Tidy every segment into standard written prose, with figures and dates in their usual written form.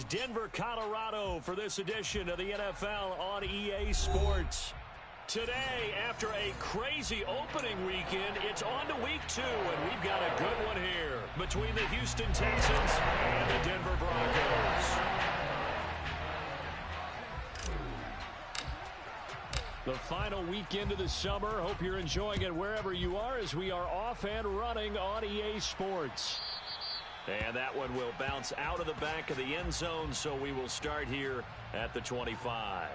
is Denver, Colorado for this edition of the NFL on EA Sports. Today, after a crazy opening weekend, it's on to week 2, and we've got a good one here between the Houston Texans and the Denver Broncos. The final weekend of the summer. Hope you're enjoying it wherever you are as we are off and running on EA Sports. And that one will bounce out of the back of the end zone, so we will start here at the 25.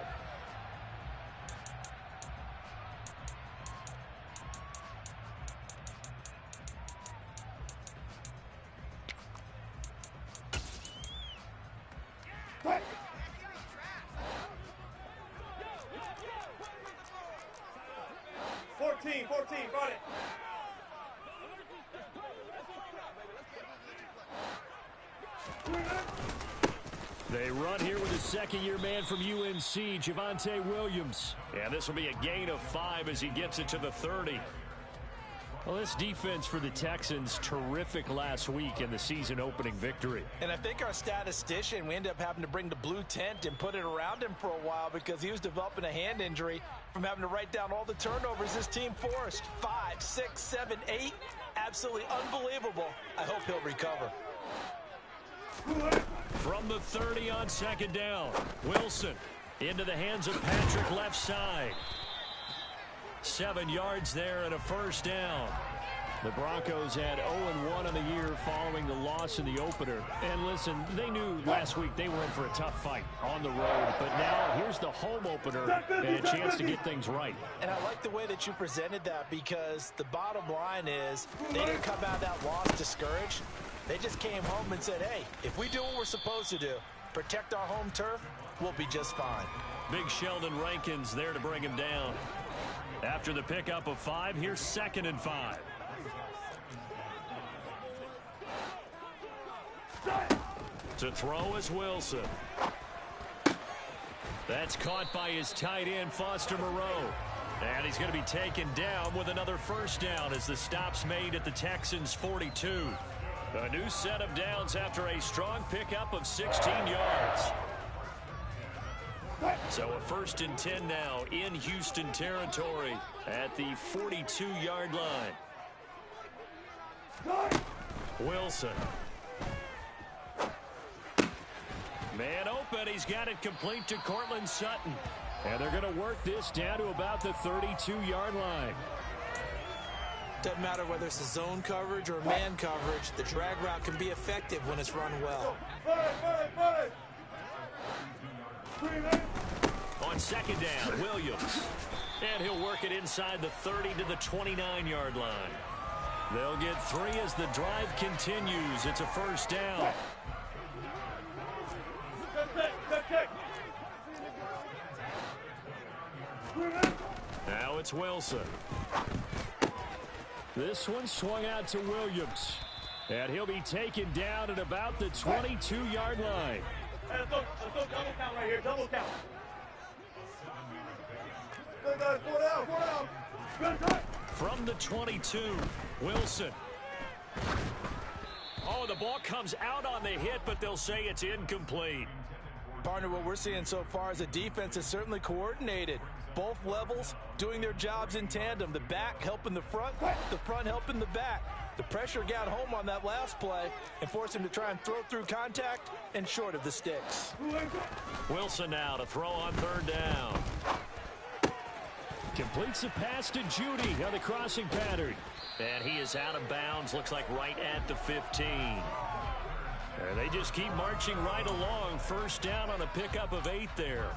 They run here with a second-year man from UNC, Javonte Williams. And this will be a gain of 5 as he gets it to the 30. Well, this defense for the Texans, terrific last week in the season-opening victory. And I think our statistician, we ended up having to bring the blue tent and put it around him for a while because he was developing a hand injury from having to write down all the turnovers this team forced. 5, 6, 7, 8. Absolutely unbelievable. I hope he'll recover. From the 30 on second down, Wilson into the hands of Patrick left side. 7 yards there and a first down. The Broncos had 0-1 on the year following the loss in the opener. And listen, they knew last week they were in for a tough fight on the road. But now here's the home opener and a chance to get things right. And I like the way that you presented that because the bottom line is they didn't come out of that loss discouraged. They just came home and said, hey, if we do what we're supposed to do, protect our home turf, we'll be just fine. Big Sheldon Rankins there to bring him down. After the pickup of 5, here's 2nd and 5. To throw is Wilson. That's caught by his tight end, Foster Moreau. And he's going to be taken down with another first down as the stop's made at the Texans' 42. A new set of downs after a strong pickup of 16 yards. So a 1st and 10 now in Houston territory at the 42-yard line. Wilson. Man open. He's got it complete to Cortland Sutton. And they're going to work this down to about the 32-yard line. Doesn't matter whether it's a zone coverage or man coverage, the drag route can be effective when it's run well. On second down, Williams. And he'll work it inside the 30 to the 29-yard line. They'll get 3 as the drive continues. It's a first down. Now it's Wilson. This one swung out to Williams. And he'll be taken down at about the 22-yard line. Let's go double count right here, double count. Good guys, 4 down, 4 down. Good time. From the 22, Wilson. Oh, the ball comes out on the hit, but they'll say it's incomplete. Partner, what we're seeing so far is the defense is certainly coordinated. Both levels doing their jobs in tandem. The back helping the front helping the back. The pressure got home on that last play and forced him to try and throw through contact and short of the sticks. Wilson now to throw on 3rd down. Completes the pass to Judy on the crossing pattern. And he is out of bounds, looks like right at the 15. And they just keep marching right along. First down on a pickup of 8 there.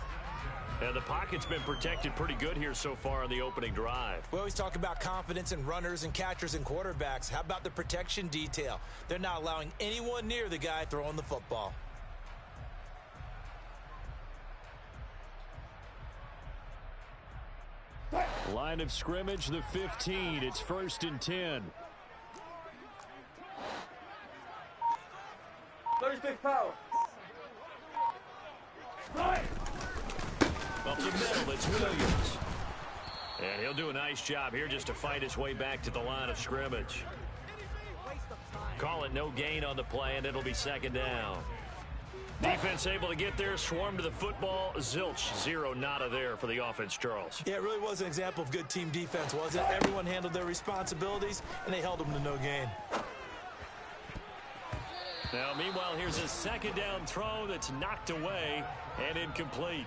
And the pocket's been protected pretty good here so far on the opening drive. We always talk about confidence in runners and catchers and quarterbacks. How about the protection detail? They're not allowing anyone near the guy throwing the football. Line of scrimmage, the 15. It's 1st and 10. 36 power. Right. Up the middle, it's Williams. And he'll do a nice job here just to fight his way back to the line of scrimmage. Call it no gain on the play, and it'll be 2nd down. Defense able to get there, swarm to the football. Zilch, zero, nada there for the offense, Charles. Yeah, it really was an example of good team defense, wasn't it? Everyone handled their responsibilities, and they held them to no gain. Now, meanwhile, here's a second down throw that's knocked away and incomplete.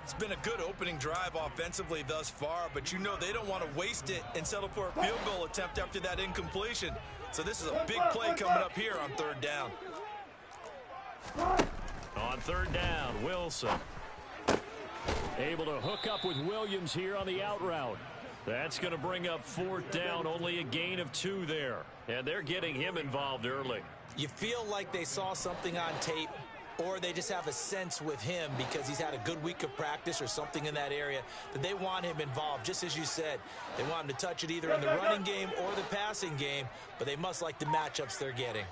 It's been a good opening drive offensively thus far, but you know they don't want to waste it and settle for a field goal attempt after that incompletion. So this is a big play coming up here on third down. On third down, Wilson. Able to hook up with Williams here on the out route. That's going to bring up fourth down, only a gain of 2 there. And they're getting him involved early. You feel like they saw something on tape, or they just have a sense with him because he's had a good week of practice or something in that area that they want him involved. Just as you said, they want him to touch it either in the running game or the passing game, but they must like the matchups they're getting.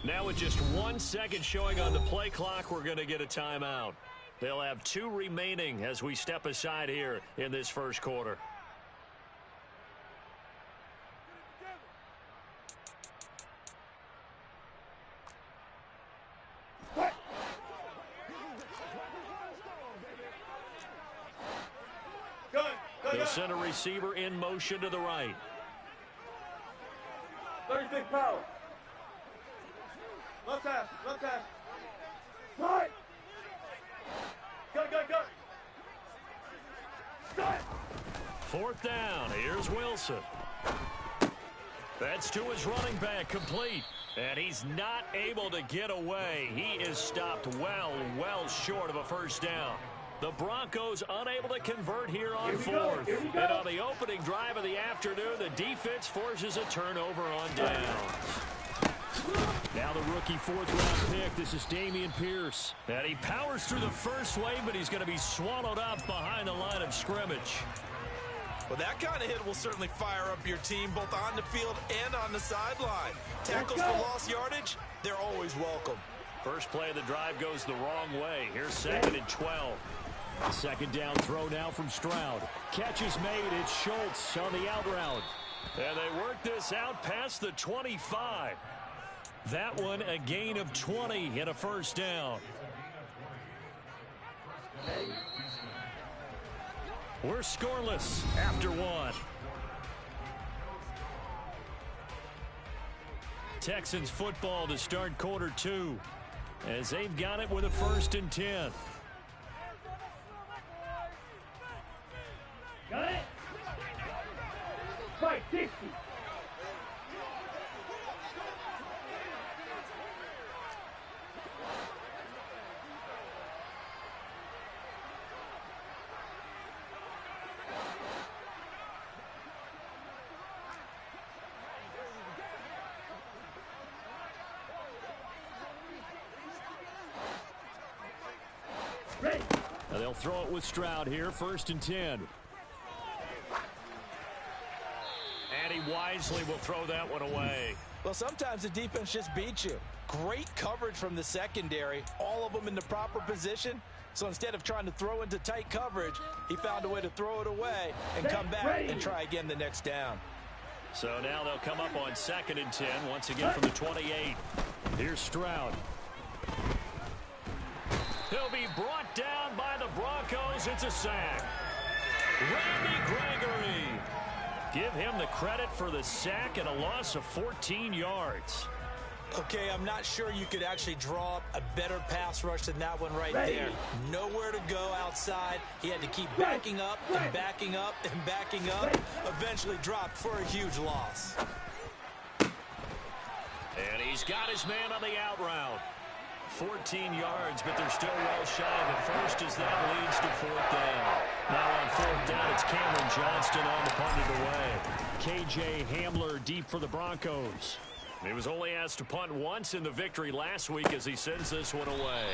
Now with just 1 second showing on the play clock, we're going to get a timeout. They'll have 2 remaining as we step aside here in this first quarter. They'll send a receiver in motion to the right. 36 power. Left half, left half. Right. Go. Start. Fourth down. Here's Wilson. That's to his running back, complete. And he's not able to get away. He is stopped well short of a first down. The Broncos unable to convert here on fourth. And on the opening drive of the afternoon, the defense forces a turnover on downs. Now the rookie fourth-round pick. This is Dameon Pierce. And he powers through the first wave, but he's going to be swallowed up behind the line of scrimmage. Well, that kind of hit will certainly fire up your team both on the field and on the sideline. Tackles for lost yardage, they're always welcome. First play of the drive goes the wrong way. Here's 2nd and 12. Second down throw now from Stroud. Catch is made. It's Schultz on the out route. And they work this out past the 25. That one a gain of 20 and a first down. We're scoreless after 1. Texans football to start quarter 2 as they've got it with a 1st and 10. Got it. Fight 60. Now they'll throw it with Stroud here, 1st and 10. And he wisely will throw that one away. Well, sometimes the defense just beats you. Great coverage from the secondary, all of them in the proper position. So instead of trying to throw into tight coverage, he found a way to throw it away and come back and try again the next down. So now they'll come up on 2nd and 10, once again from the 28. Here's Stroud. He'll be brought down by the Broncos. It's a sack. Randy Gregory. Give him the credit for the sack and a loss of 14 yards. Okay, I'm not sure you could actually draw up a better pass rush than that one right there. Nowhere to go outside. He had to keep backing up and backing up and backing up. Eventually dropped for a huge loss. And he's got his man on the out route. 14 yards, but they're still well shy of the first as that leads to 4th down. Now on 4th down, it's Cameron Johnston on the punted away. K.J. Hamler deep for the Broncos. He was only asked to punt once in the victory last week as he sends this one away.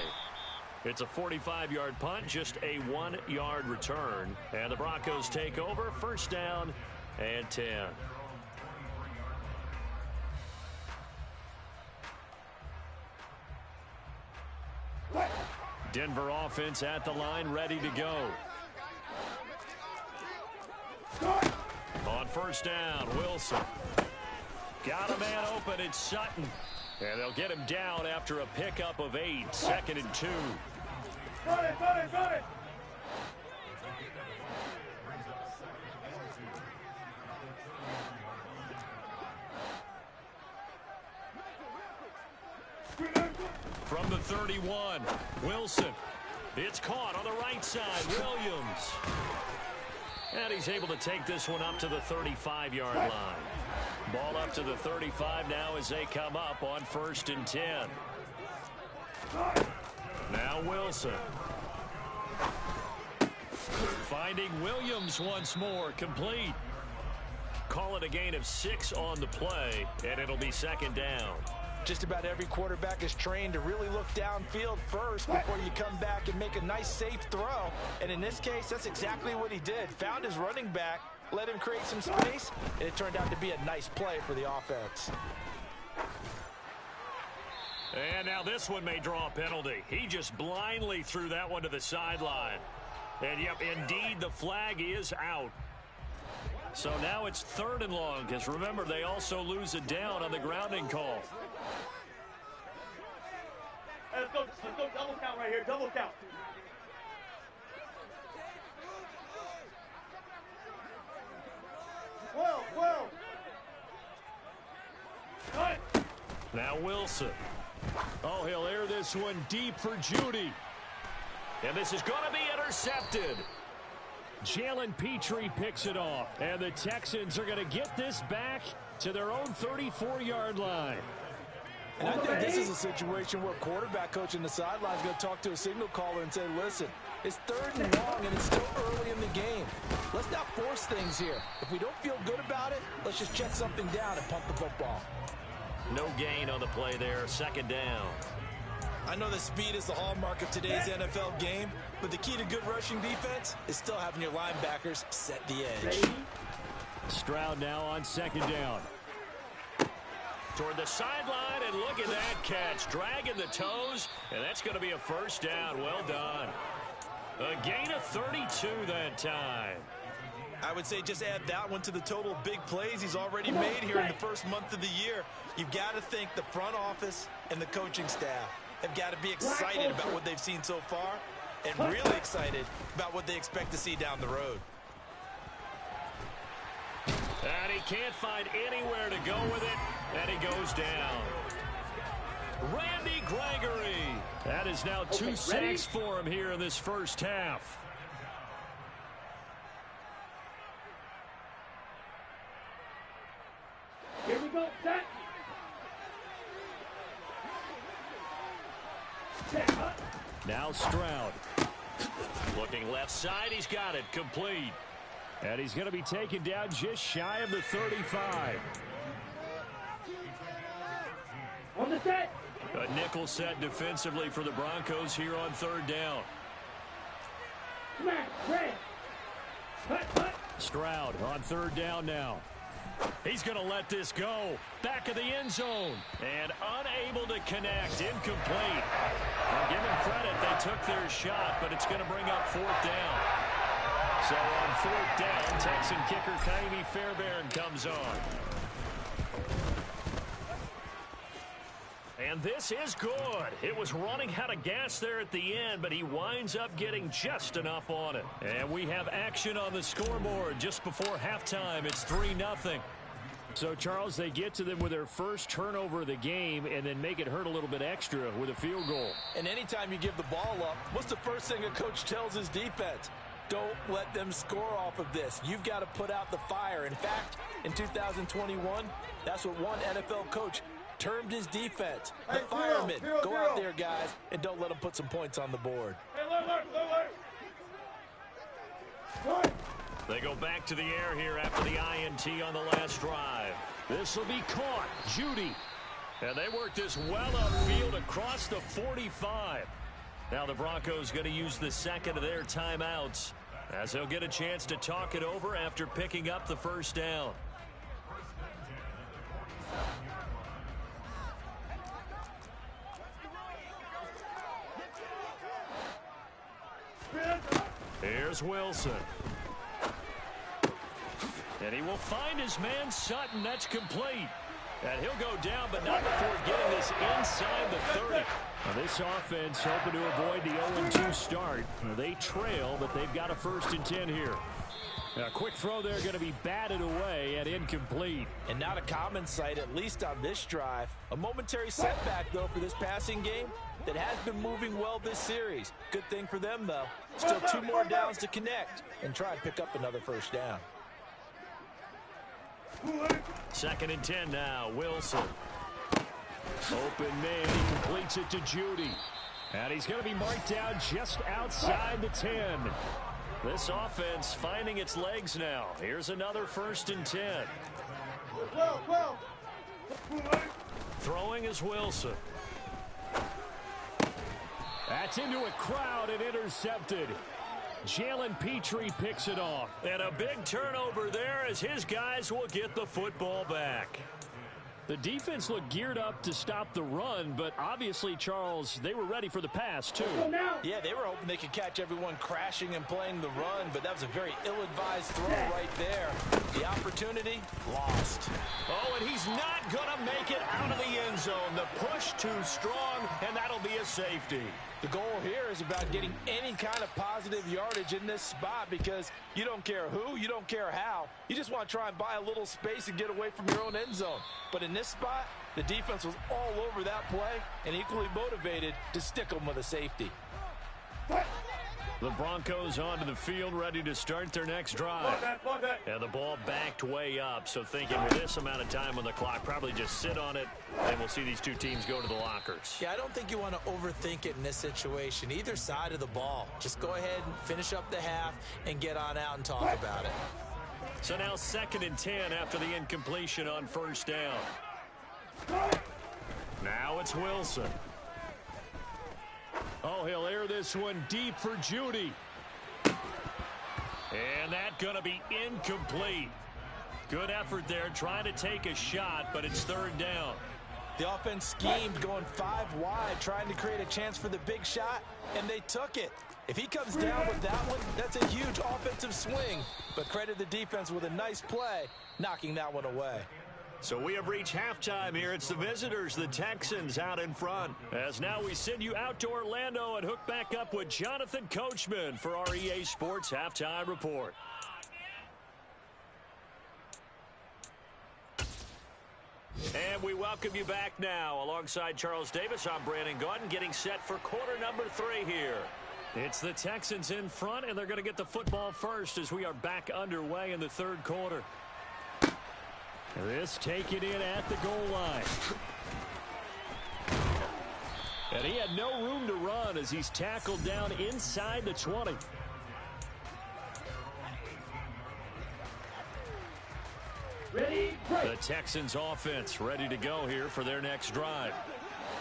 It's a 45-yard punt, just a 1-yard return. And the Broncos take over, 1st down and 10. Denver offense at the line, ready to go. On first down, Wilson. Got a man open. It's Sutton. And they'll get him down after a pickup of 8. 2nd and 2. Run it, run it, run it. From the 31, Wilson. It's caught on the right side. Williams. And he's able to take this one up to the 35-yard line. Ball up to the 35 now as they come up on 1st and 10. Now Wilson. Finding Williams once more. Complete. Call it a gain of 6 on the play, and it'll be 2nd down. Just about every quarterback is trained to really look downfield first before you come back and make a nice, safe throw. And in this case, that's exactly what he did. Found his running back, let him create some space, and it turned out to be a nice play for the offense. And now this one may draw a penalty. He just blindly threw that one to the sideline. And, yep, indeed, the flag is out. So now it's 3rd and long, because remember, they also lose it down on the grounding call. Hey, let's go double count right here, double count. Well. Right. Now Wilson. Oh, he'll air this one deep for Judy. And this is going to be intercepted. Jalen Petrie picks it off. And the Texans are going to get this back to their own 34-yard line. And I think this is a situation where quarterback coach in the sideline is going to talk to a signal caller and say, listen, it's 3rd and long and it's still early in the game. Let's not force things here. If we don't feel good about it, let's just check something down and punt the football. No gain on the play there. 2nd down. I know that speed is the hallmark of today's NFL game, but the key to good rushing defense is still having your linebackers set the edge. Stroud now on 2nd down. Toward the sideline, and look at that catch. Dragging the toes, and that's going to be a 1st down. Well done. A gain of 32 that time. I would say just add that one to the total of big plays he's already made here in the first month of the year. You've got to think the front office and the coaching staff have got to be excited about what they've seen so far and really excited about what they expect to see down the road. And he can't find anywhere to go with it, and he goes down. Randy Gregory. That is now 2 sacks for him here in this first half. Here we go, set. Now Stroud. Looking left side, he's got it, complete. And he's going to be taken down just shy of the 35. On the set. A nickel set defensively for the Broncos here on 3rd down. Smack, red. Cut. Stroud on 3rd down now. He's going to let this go. Back of the end zone. And unable to connect. Incomplete. I'll give him credit. They took their shot, but it's going to bring up 4th down. So on 4th down, Texan kicker Kaimi Fairbairn comes on. And this is good. It was running out of gas there at the end, but he winds up getting just enough on it. And we have action on the scoreboard just before halftime. It's 3-0. So, Charles, they get to them with their first turnover of the game and then make it hurt a little bit extra with a field goal. And anytime you give the ball up, what's the first thing a coach tells his defense? Don't let them score off of this. You've got to put out the fire. In fact, in 2021, that's what one NFL coach termed his defense. The firemen. Go out there, guys, and don't let them put some points on the board. They go back to the air here after the INT on the last drive. This will be caught. Judy. And they work this well upfield across the 45. Now the Broncos going to use the second of their timeouts as they'll get a chance to talk it over after picking up the 1st down. Here's Wilson. And he will find his man Sutton. That's complete. And he'll go down, but not before getting this inside the 30. Now this offense hoping to avoid the 0-2 start. They trail, but they've got a 1st and 10 here. A quick throw there going to be batted away and incomplete. And not a common sight, at least on this drive. A momentary setback, though, for this passing game that has been moving well this series. Good thing for them, though. Still 2 more downs to connect and try and pick up another 1st down. 2nd and 10 now. Wilson. Open man. He completes it to Judy. And he's going to be marked down just outside the 10. This offense finding its legs now. Here's another 1st and 10. Throwing is Wilson. That's into a crowd and intercepted. Jalen Petrie picks it off. And a big turnover there as his guys will get the football back. The defense looked geared up to stop the run, but obviously, Charles, they were ready for the pass, too. Yeah, they were hoping they could catch everyone crashing and playing the run, but that was a very ill-advised throw right there. The opportunity, lost. Oh, and he's not going to make it out of the end zone. The push too strong, and that'll be a safety. The goal here is about getting any kind of positive yardage in this spot because you don't care who, you don't care how. You just want to try and buy a little space and get away from your own end zone. But in this spot, the defense was all over that play and equally motivated to stick them with a safety. The Broncos onto the field, ready to start their next drive. And the ball backed way up, so thinking with this amount of time on the clock, probably just sit on it, and we'll see these two teams go to the lockers. Yeah, I don't think you want to overthink it in this situation. Either side of the ball. Just go ahead and finish up the half and get on out and talk about it. So now 2nd and 10 after the incompletion on 1st down. Now it's Wilson. Oh, he'll air this one deep for Judy. And that's going to be incomplete. Good effort there trying to take a shot, but it's 3rd down. The offense schemed going 5 wide, trying to create a chance for the big shot, and they took it. If he comes down with that one, that's a huge offensive swing. But credit the defense with a nice play, knocking that one away. So we have reached halftime here. It's the visitors, the Texans, out in front. As now we send you out to Orlando and hook back up with Jonathan Coachman for our EA Sports Halftime Report. And we welcome you back now. Alongside Charles Davis, I'm Brandon Gaudin, getting set for quarter number 3 here. It's the Texans in front, and they're going to get the football first as we are back underway in the 3rd quarter. This taken in at the goal line. And he had no room to run as he's tackled down inside the 20. Ready, break. The Texans offense ready to go here for their next drive.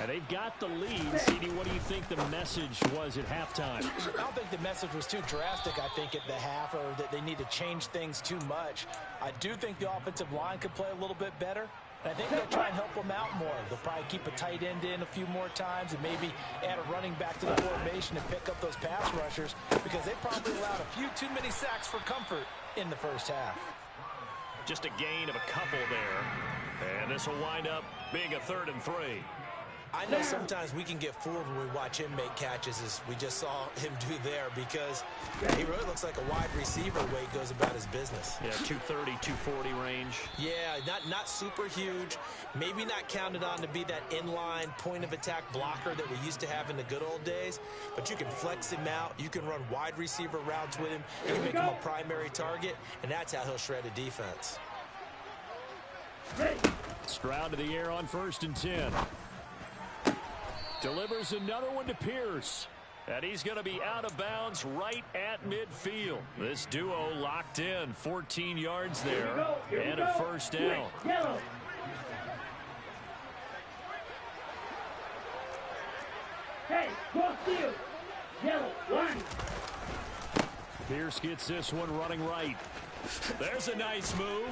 And they've got the lead. CD, what do you think the message was at halftime? I don't think the message was too drastic, I think, at the half, or that they need to change things too much. I do think the offensive line could play a little bit better. And I think they'll try and help them out more. They'll probably keep a tight end in a few more times and maybe add a running back to the formation and pick up those pass rushers because they probably allowed a few too many sacks for comfort in the 1st half. Just a gain of a couple there. And this will wind up being a 3rd and 3. I know sometimes we can get fooled when we watch him make catches, as we just saw him do there, because he really looks like a wide receiver the way he goes about his business. Yeah, 230, 240 range. Yeah, not super huge. Maybe not counted on to be that inline point-of-attack blocker that we used to have in the good old days, but you can flex him out. You can run wide receiver routes with him. You can make him a primary target, and that's how he'll shred a defense. Stroud to the air on 1st and 10. Delivers another one to Pierce. And he's going to be out of bounds right at midfield. This duo locked in. 14 yards there. And a 1st down. Yellow. Hey, cross field. Yellow, line. Pierce gets this one running right. There's a nice move.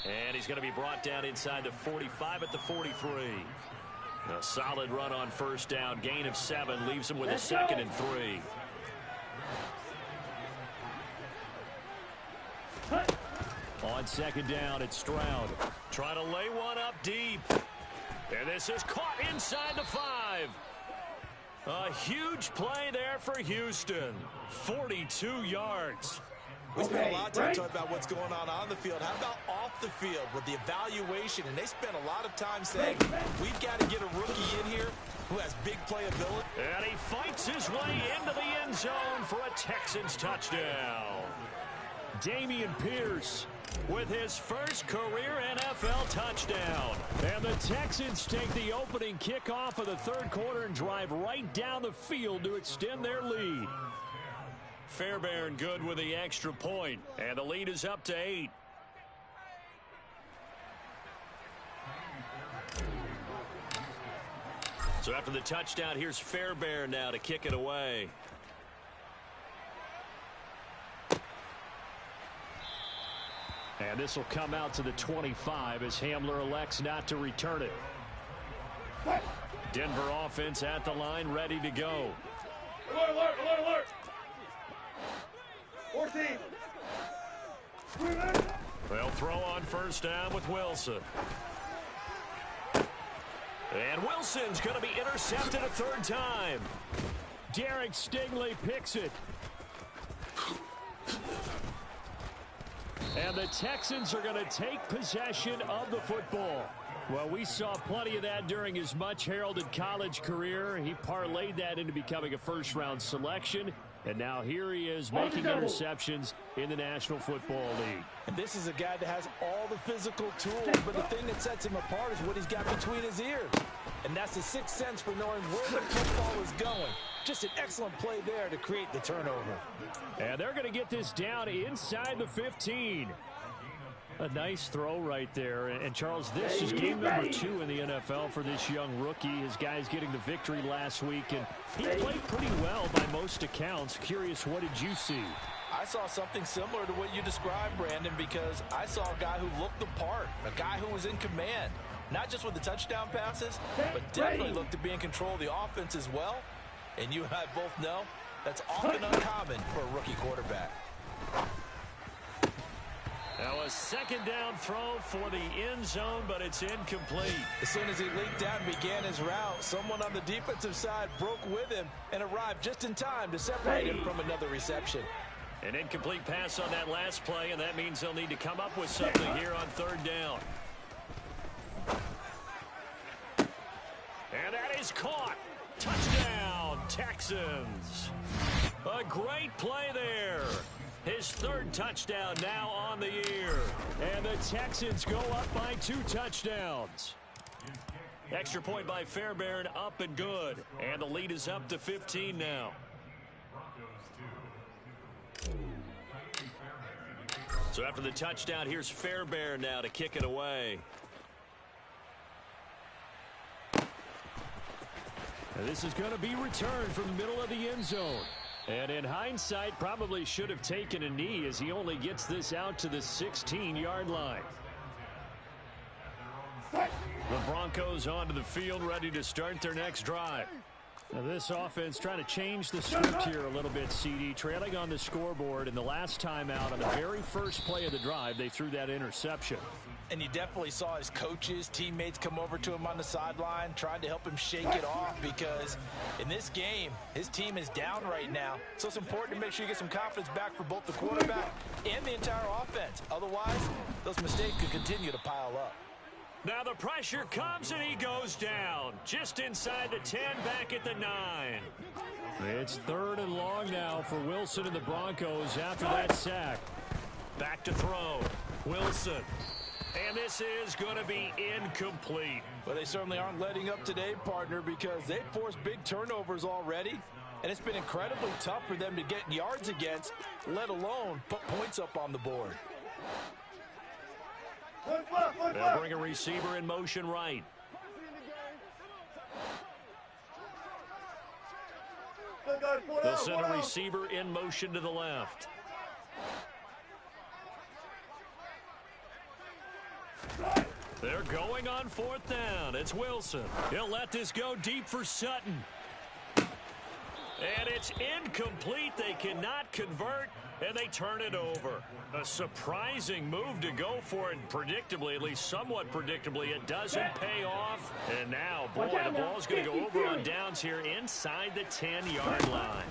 And he's going to be brought down inside the 45 at the 43. A solid run on 1st down. Gain of 7 leaves him with a 2nd and 3. On second down, it's Stroud. Trying to lay one up deep. And this is caught inside the 5. A huge play there for Houston. 42 yards. We spent a lot of time talking about what's going on the field. How about off the field with the evaluation? And they spent a lot of time saying, we've got to get a rookie in here who has big playability. And he fights his way into the end zone for a Texans touchdown. Dameon Pierce with his first career NFL touchdown. And the Texans take the opening kickoff of the third quarter and drive right down the field to extend their lead. Fairbairn good with the extra point, and the lead is up to 8. So after the touchdown, here's Fairbairn now to kick it away. And this will come out to the 25 as Hamler elects not to return it. Denver offense at the line, ready to go. Alert, alert, alert, alert. 14. They'll throw on first down with Wilson. And Wilson's going to be intercepted a third time. Derek Stingley picks it. And the Texans are going to take possession of the football. Well, we saw plenty of that during his much-heralded college career. He parlayed that into becoming a first-round selection. And now here he is making interceptions in the National Football League. And this is a guy that has all the physical tools, but the thing that sets him apart is what he's got between his ears. And that's the sixth sense for knowing where the football is going. Just an excellent play there to create the turnover. And they're going to get this down inside the 15. A nice throw right there. And Charles, this is game number 2 in the NFL for this young rookie. His guys getting the victory last week, and he played pretty well by most accounts. Curious, what did you see? I saw something similar to what you described, Brandon, because I saw a guy who looked the part, a guy who was in command, not just with the touchdown passes, but definitely looked to be in control of the offense as well. And you and I both know that's often uncommon for a rookie quarterback. Now a second down throw for the end zone, but it's incomplete. As soon as he leaped down and began his route, someone on the defensive side broke with him and arrived just in time to separate him from another reception. An incomplete pass on that last play, and that means they'll need to come up with something here on third down. And that is caught. Touchdown, Texans. A great play there. His third touchdown now on the year. And the Texans go up by 2 touchdowns. Extra point by Fairbairn, up and good. And the lead is up to 15 now. So after the touchdown, here's Fairbairn now to kick it away. And this is going to be returned from the middle of the end zone. And in hindsight, probably should have taken a knee as he only gets this out to the 16-yard line. The Broncos onto the field, ready to start their next drive. Now this offense trying to change the script here a little bit, CD. Trailing on the scoreboard, and the last time out on the very first play of the drive, they threw that interception. And you definitely saw his coaches, teammates come over to him on the sideline, trying to help him shake it off, because in this game, his team is down right now. So it's important to make sure you get some confidence back for both the quarterback and the entire offense. Otherwise, those mistakes could continue to pile up. Now the pressure comes and he goes down. Just inside the 10, back at the 9. It's third and long now for Wilson and the Broncos after that sack. Back to throw. Wilson. And this is going to be incomplete. But they certainly aren't letting up today, partner, because they've forced big turnovers already. And it's been incredibly tough for them to get yards against, let alone put points up on the board. They'll bring a receiver in motion right. They'll send a receiver in motion to the left. They're going on fourth down. It's Wilson. He'll let this go deep for Sutton. And it's incomplete. They cannot convert, and they turn it over. A surprising move to go for it. Predictably, at least somewhat predictably, it doesn't pay off. And now, boy, the ball's going to go over on downs here inside the 10-yard line.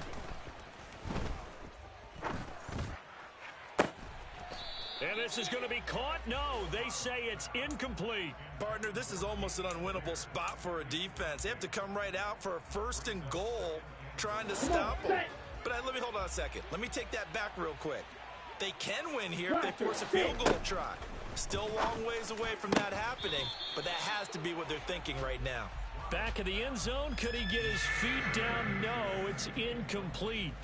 And this is going to be caught? No, they say it's incomplete. Partner, this is almost an unwinnable spot for a defense. They have to come right out for a 1st and goal trying to stop them. But let me hold on a second. Let me take that back real quick. They can win here if they force a field goal try. Still a long ways away from that happening, but that has to be what they're thinking right now. Back of the end zone. Could he get his feet down? No, it's incomplete.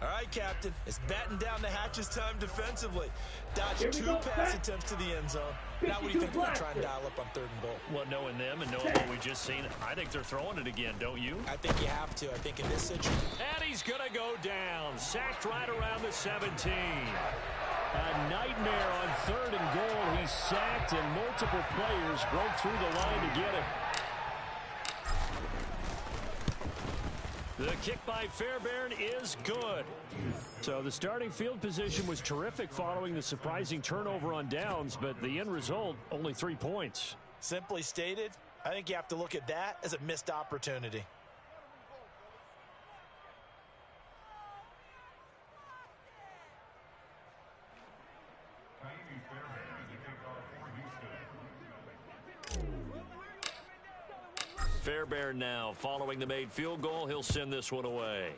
All right, Captain. It's batten down the hatches time defensively. Dodged 2 pass attempts to the end zone. Now what do you think they're going to try and dial up on 3rd and goal? Well, knowing them and knowing what we just seen, I think they're throwing it again, don't you? I think you have to. I think in this situation. And he's going to go down. Sacked right around the 17. A nightmare on 3rd and goal. He's sacked, and multiple players broke through the line to get him. The kick by Fairbairn is good. So the starting field position was terrific following the surprising turnover on downs, but the end result, only 3 points. Simply stated, I think you have to look at that as a missed opportunity. Fairbairn now following the made field goal. He'll send this one away.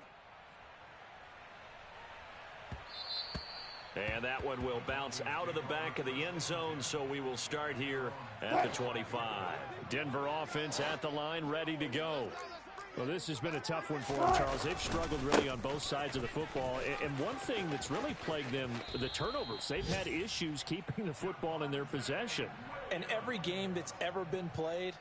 And that one will bounce out of the back of the end zone, so we will start here at the 25. Denver offense at the line, ready to go. Well, this has been a tough one for them, Charles. They've struggled really on both sides of the football. And one thing that's really plagued them, the turnovers. They've had issues keeping the football in their possession. In every game that's ever been played,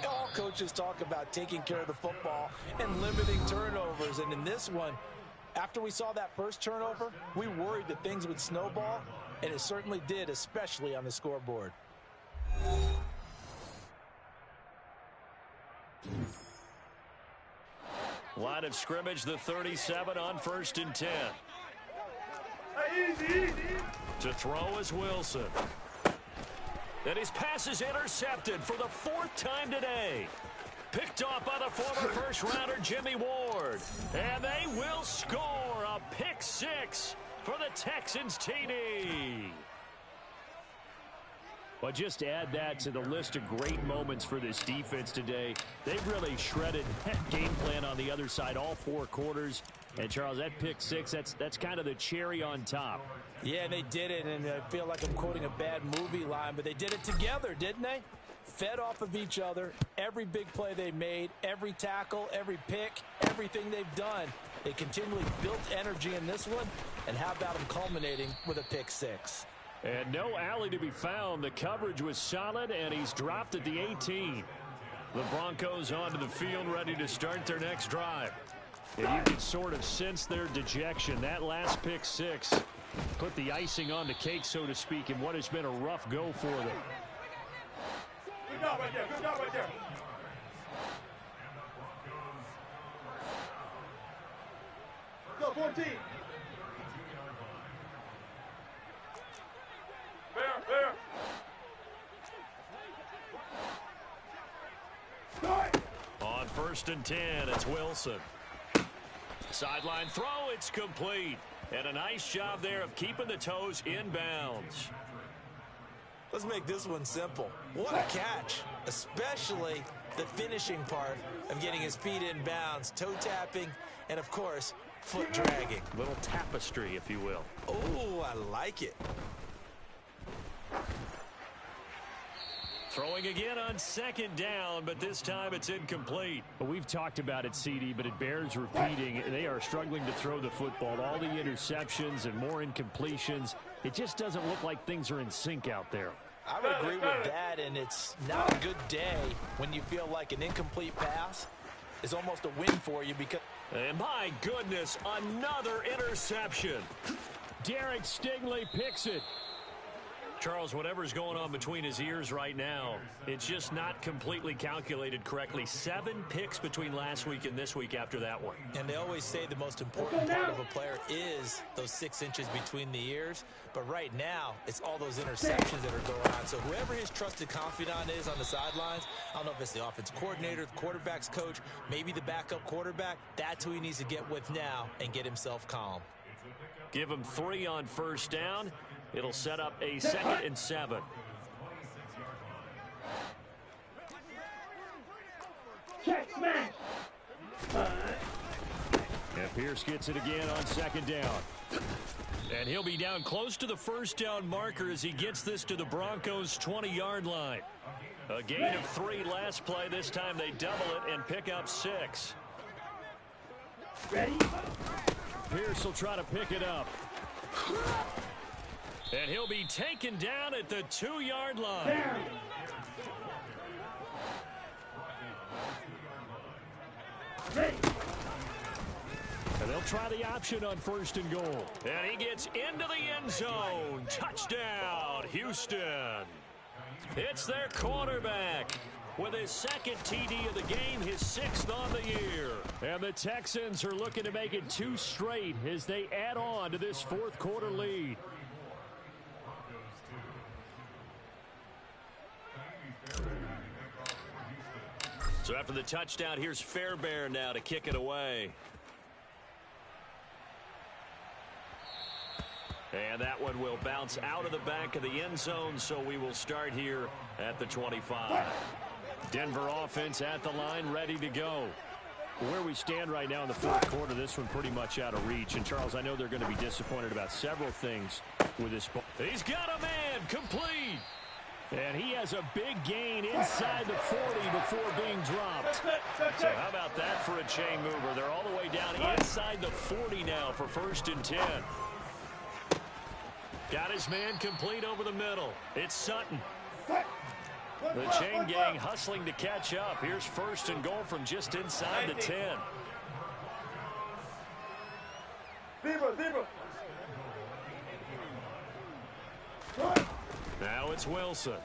all coaches talk about taking care of the football and limiting turnovers. And in this one, after we saw that first turnover, we worried that things would snowball, and it certainly did, especially on the scoreboard. Line of scrimmage, the 37 on 1st and 10. To throw is Wilson. And his pass is intercepted for the 4th time today. Picked off by the former first-rounder Jimmy Ward. And they will score a pick 6 for the Texans TD. Well, just add that to the list of great moments for this defense today. They've really shredded that game plan on the other side all 4 quarters. And, Charles, that pick 6, that's kind of the cherry on top. Yeah, they did it, and I feel like I'm quoting a bad movie line, but they did it together, didn't they? Fed off of each other, every big play they made, every tackle, every pick, everything they've done. They continually built energy in this one, and how about them culminating with a pick 6? And no alley to be found. The coverage was solid, and he's dropped at the 18. The Broncos onto the field, ready to start their next drive. And you can sort of sense their dejection. That last pick 6 put the icing on the cake, so to speak, in what has been a rough go for them. Good job right there. Good job right there. Go, 14. Fair. On 1st and 10, it's Wilson. Sideline throw, it's complete. And a nice job there of keeping the toes inbounds. Let's make this one simple. What a catch, especially the finishing part of getting his feet in bounds, toe tapping, and of course, foot dragging. Little tapestry, if you will. Oh, I like it. Throwing again on 2nd down, but this time it's incomplete. Well, we've talked about it, CD, but it bears repeating. They are struggling to throw the football. All the interceptions and more incompletions. It just doesn't look like things are in sync out there. I would agree with that, and it's not a good day when you feel like an incomplete pass is almost a win for you because... And my goodness, another interception. Derek Stingley picks it. Charles, whatever's going on between his ears right now, it's just not completely calculated correctly. 7 picks between last week and this week after that one. And they always say the most important part of a player is those 6 inches between the ears. But right now, it's all those interceptions that are going on. So whoever his trusted confidant is on the sidelines, I don't know if it's the offense coordinator, the quarterback's coach, maybe the backup quarterback, that's who he needs to get with now and get himself calm. Give him 3 on first down. It'll set up a 2nd and 7. Check, smash. And Pierce gets it again on 2nd down. And he'll be down close to the first down marker as he gets this to the Broncos' 20-yard line. A gain of 3 last play. This time they double it and pick up 6. Ready? Pierce will try to pick it up. And he'll be taken down at the 2-yard line. Ready. And they'll try the option on 1st and goal. And he gets into the end zone. Touchdown, Houston. It's their quarterback with his 2nd TD of the game, his 6th on the year. And the Texans are looking to make it 2 straight as they add on to this 4th quarter lead. So after the touchdown, here's Fairbairn now to kick it away. And that one will bounce out of the back of the end zone, so we will start here at the 25. Denver offense at the line, ready to go. Where we stand right now in the 4th quarter, this one pretty much out of reach. And, Charles, I know they're going to be disappointed about several things with this ball. He's got a man, complete. And he has a big gain inside the 40 before being dropped. So how about that for a chain mover? They're all the way down inside the 40 now for 1st and 10. Got his man complete over the middle. It's Sutton. The chain gang hustling to catch up. Here's 1st and goal from just inside the 10. Zebra. Now it's Wilson.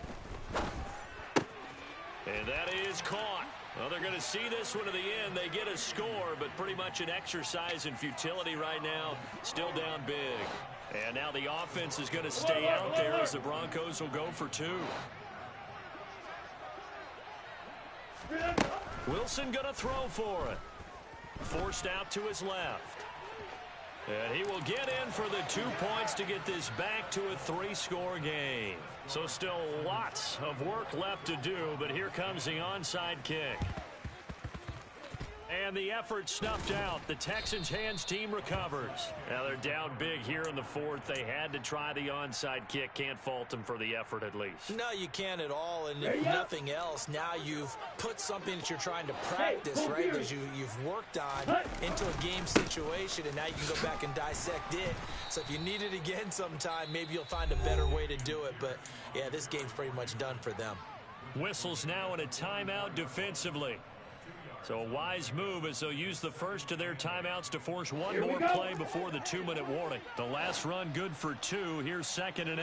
And that is caught. Well, they're going to see this one to the end. They get a score, but pretty much an exercise in futility right now. Still down big. And now the offense is going to stay out there as the Broncos will go for 2. Wilson going to throw for it. Forced out to his left. And he will get in for the 2 points to get this back to a 3-score game. So still lots of work left to do, but here comes the onside kick. And the effort snuffed out. The Texans' hands team recovers. Now they're down big here in the 4th. They had to try the onside kick. Can't fault them for the effort at least. No, you can't at all. And if nothing else, now you've put something that you're trying to practice, right, that you've worked on into a game situation, and now you can go back and dissect it. So if you need it again sometime, maybe you'll find a better way to do it. But, yeah, this game's pretty much done for them. Whistles now in a timeout defensively. So a wise move as they'll use the first of their timeouts to force one more play before the 2-minute warning. The last run good for 2. Here's 2nd and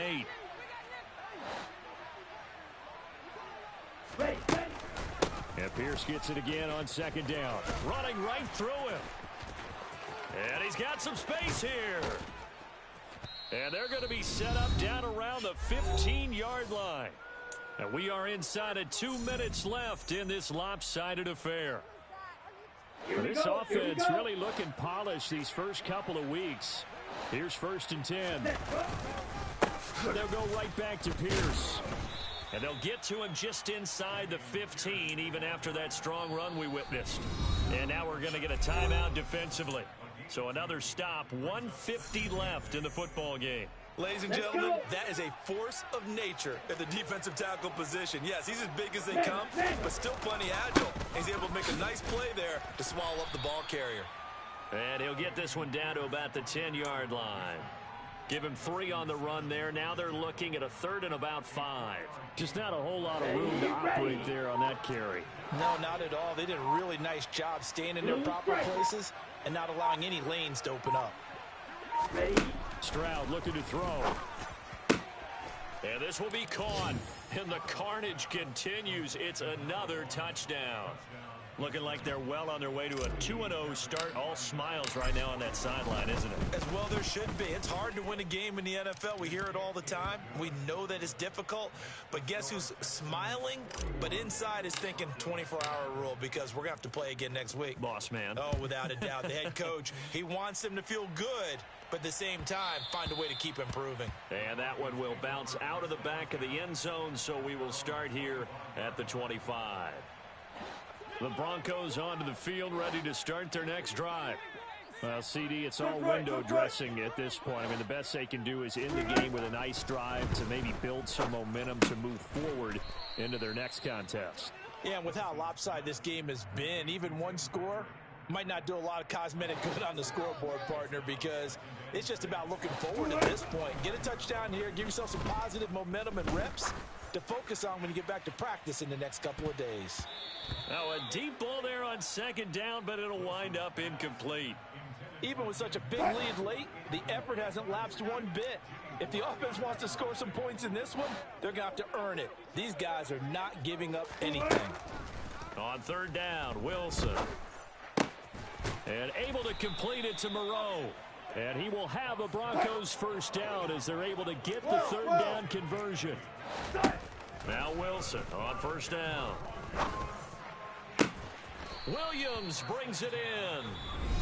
8. And Pierce gets it again on 2nd down. Running right through him. And he's got some space here. And they're going to be set up down around the 15-yard line. And we are inside of 2 minutes left in this lopsided affair. This offense really looking polished these first couple of weeks. Here's 1st and 10. They'll go right back to Pierce. And they'll get to him just inside the 15, even after that strong run we witnessed. And now we're going to get a timeout defensively. So another stop, 1:50 left in the football game. Ladies and gentlemen, that is a force of nature at the defensive tackle position. Yes, he's as big as they come, but still plenty agile. He's able to make a nice play there to swallow up the ball carrier. And he'll get this one down to about the 10-yard line. Give him 3 on the run there. Now they're looking at a 3rd and about 5. Just not a whole lot of room to operate there on that carry. No, not at all. They did a really nice job staying in their proper places and not allowing any lanes to open up. Stroud looking to throw. And this will be caught. And the carnage continues. It's another touchdown. Looking like they're well on their way to a 2-0 start. All smiles right now on that sideline, isn't it? As well there should be. It's hard to win a game in the NFL. We hear it all the time. We know that it's difficult. But guess who's smiling? But inside is thinking 24-hour rule because we're going to have to play again next week. Boss man. Oh, without a doubt. The head coach, he wants them to feel good, but at the same time, find a way to keep improving. And that one will bounce out of the back of the end zone, so we will start here at the 25. The Broncos onto the field, ready to start their next drive. Well, CD, it's all window dressing at this point. I mean, the best they can do is end the game with a nice drive to maybe build some momentum to move forward into their next contest. Yeah, and with how lopsided this game has been, even one score might not do a lot of cosmetic good on the scoreboard, partner, because it's just about looking forward at this point. Get a touchdown here, give yourself some positive momentum and reps to focus on when you get back to practice in the next couple of days. Now a deep ball there on second down, but it'll wind up incomplete. Even with such a big lead late, the effort hasn't lapsed one bit. If the offense wants to score some points in this one, they're going to have to earn it. These guys are not giving up anything. On third down, Wilson. And able to complete it to Moreau. And he will have a Broncos first down as they're able to get the third down conversion. Now Wilson on first down. Williams brings it in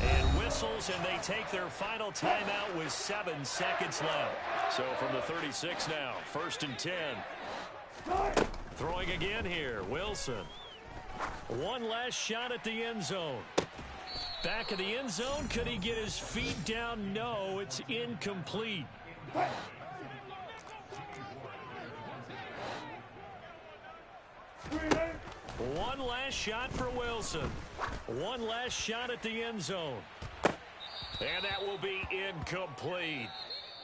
and whistles, and they take their final timeout with 7 seconds left. So from the 36 now, 1st and 10. Throwing again here, Wilson. One last shot at the end zone. Back of the end zone, could he get his feet down? No, it's incomplete. One last shot for Wilson. One last shot at the end zone. And that will be incomplete.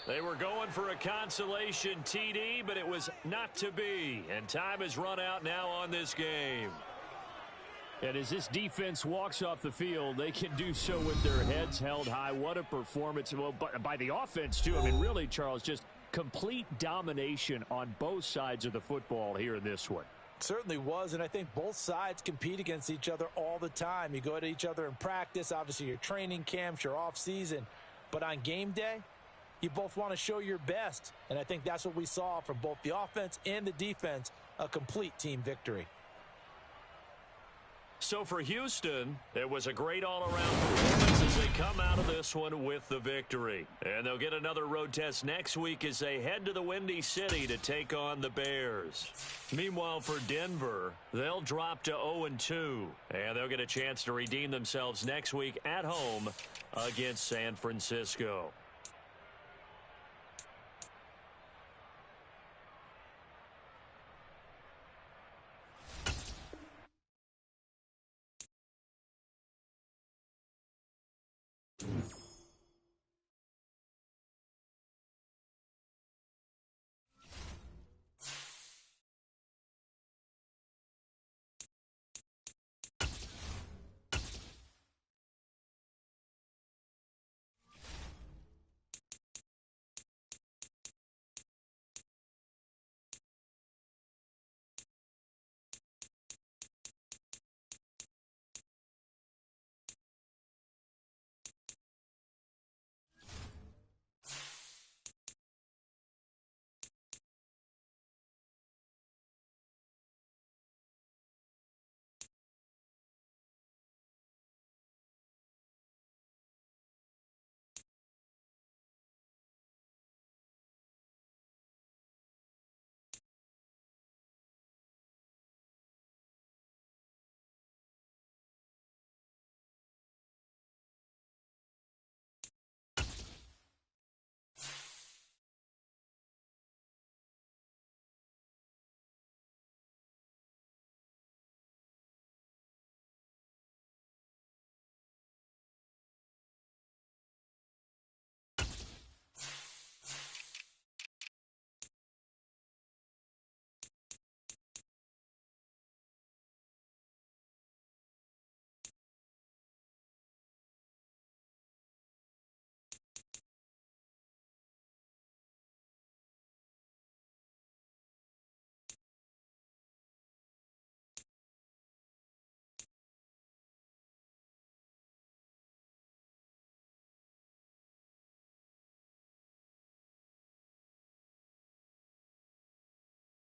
They were going for a consolation TD, but it was not to be. And time has run out now on this game. And as this defense walks off the field, they can do so with their heads held high. What a performance. Well, by the offense, too. I mean, really, Charles, just complete domination on both sides of the football here in this one. Certainly was, and I think both sides compete against each other all the time. You go at each other in practice, obviously your training camps, your off season, but on game day, you both want to show your best, and I think that's what we saw from both the offense and the defense, a complete team victory. So for Houston, it was a great all-around performance as they come out of this one with the victory. And they'll get another road test next week as they head to the Windy City to take on the Bears. Meanwhile, for Denver, they'll drop to 0-2, and they'll get a chance to redeem themselves next week at home against San Francisco.